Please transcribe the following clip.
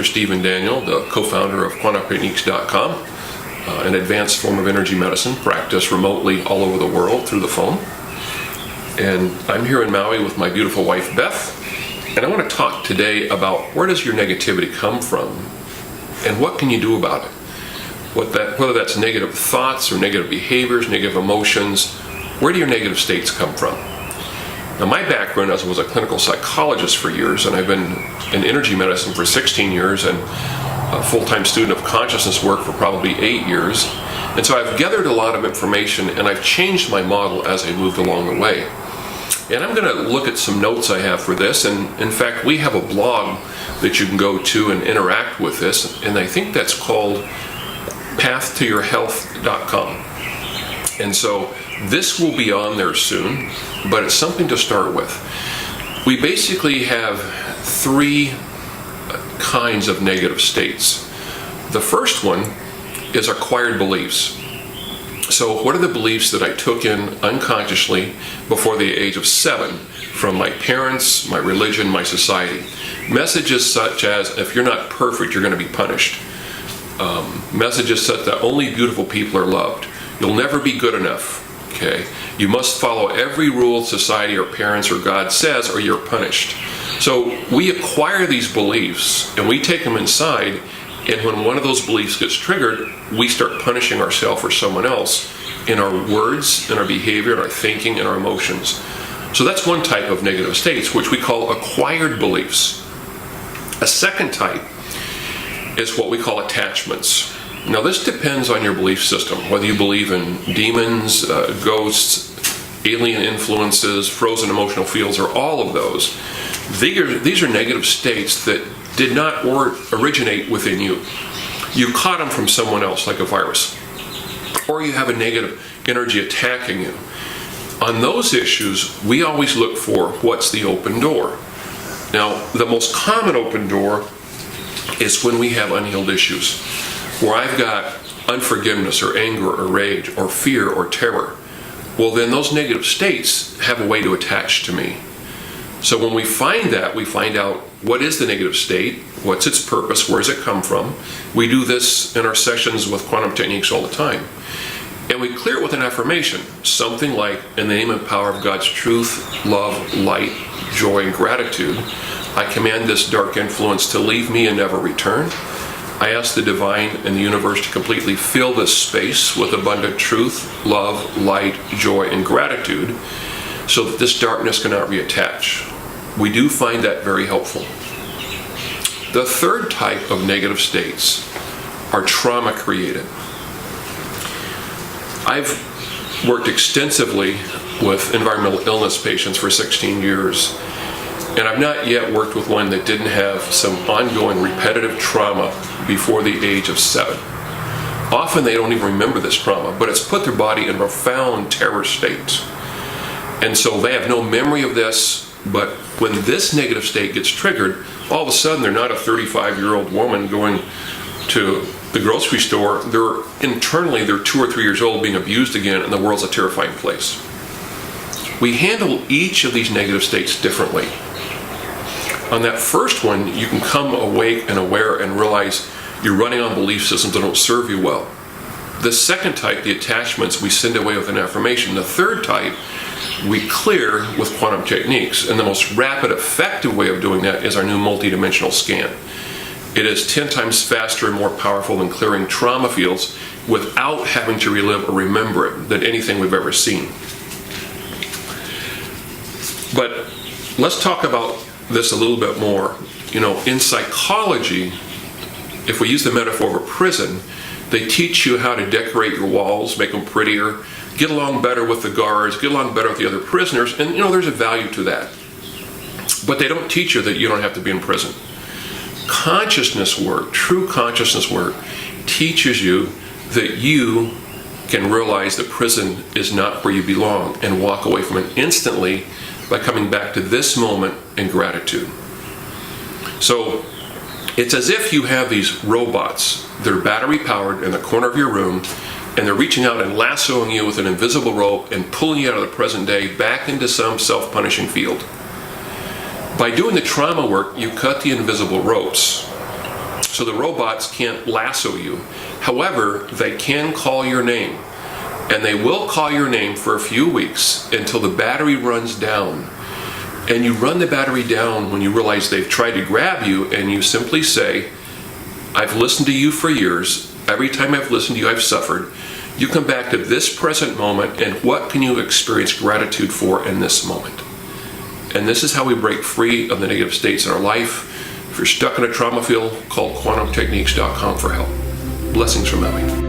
Dr. Stephen Daniel, the co-founder of QuantumTechniques.com, an advanced form of energy medicine practiced remotely all over the world through the phone. And I'm here in Maui with my beautiful wife, Beth, and I want to talk today about where does your negativity come from and what can you do about it? Whether that's negative thoughts or negative behaviors, negative emotions, where do your negative states come from? Now, my background is I was a clinical psychologist for years, and I've been in energy medicine for 16 years and a full-time student of consciousness work for probably 8 years. And so I've gathered a lot of information, and I've changed my model as I moved along the way. And I'm going to look at some notes I have for this, and in fact, we have a blog that you can go to and interact with this, and I think that's called pathtoyourhealth.com. And so this will be on there soon, but it's something to start with. We basically have 3 kinds of negative states. The first one is acquired beliefs. So what are the beliefs that I took in unconsciously before the age of 7 from my parents, my religion, my society? Messages such as, if you're not perfect, you're going to be punished. Messages such that only beautiful people are loved. You'll never be good enough. Okay? You must follow every rule society or parents or God says or you're punished. So we acquire these beliefs and we take them inside, and when one of those beliefs gets triggered, we start punishing ourselves or someone else in our words, in our behavior, in our thinking, in our emotions. So that's one type of negative states, which we call acquired beliefs. A second type is what we call attachments. Now this depends on your belief system, whether you believe in demons, ghosts, alien influences, frozen emotional fields, or all of those. These are negative states that did not originate within you. You caught them from someone else, like a virus. Or you have a negative energy attacking you. On those issues, we always look for what's the open door. Now, the most common open door is when we have unhealed issues, where I've got unforgiveness or anger or rage or fear or terror. Well, then those negative states have a way to attach to me. So when we find that, we find out what is the negative state, what's its purpose, where does it come from. We do this in our sessions with Quantum Techniques all the time. And we clear it with an affirmation, something like, in the name and power of God's truth, love, light, joy, and gratitude, I command this dark influence to leave me and never return. I ask the divine and the universe to completely fill this space with abundant truth, love, light, joy, and gratitude, so that this darkness cannot reattach. We do find that very helpful. The third type of negative states are trauma created. I've worked extensively with environmental illness patients for 16 years, and I've not yet worked with one that didn't have some ongoing repetitive trauma before the age of 7. Often they don't even remember this trauma, but it's put their body in profound terror states. And so they have no memory of this, but when this negative state gets triggered, all of a sudden they're not a 35-year-old woman going to the grocery store. They're 2 or 3 years old being abused again, and the world's a terrifying place. We handle each of these negative states differently. On that first one, you can come awake and aware and realize you're running on belief systems that don't serve you well. The second type, the attachments, we send away with an affirmation. The third type, we clear with quantum techniques. And the most rapid, effective way of doing that is our new multidimensional scan. It is 10 times faster and more powerful than clearing trauma fields without having to relive or remember it than anything we've ever seen. But let's talk about this a little bit more. You know, in psychology, if we use the metaphor of a prison, they teach you how to decorate your walls, make them prettier, get along better with the guards, get along better with the other prisoners, and there's a value to that. But they don't teach you that you don't have to be in prison. Consciousness work, true consciousness work, teaches you that you can realize that prison is not where you belong and walk away from it instantly by coming back to this moment in gratitude. So it's as if you have these robots that are battery powered in the corner of your room, and they're reaching out and lassoing you with an invisible rope and pulling you out of the present day back into some self-punishing field. By doing the trauma work, you cut the invisible ropes, So the robots can't lasso you. However, they can call your name. And they will call your name for a few weeks until the battery runs down. And you run the battery down when you realize they've tried to grab you, and you simply say, I've listened to you for years. Every time I've listened to you, I've suffered. You come back to this present moment, and what can you experience gratitude for in this moment? And this is how we break free of the negative states in our life. If you're stuck in a trauma field, call quantumtechniques.com for help. Blessings from Maui.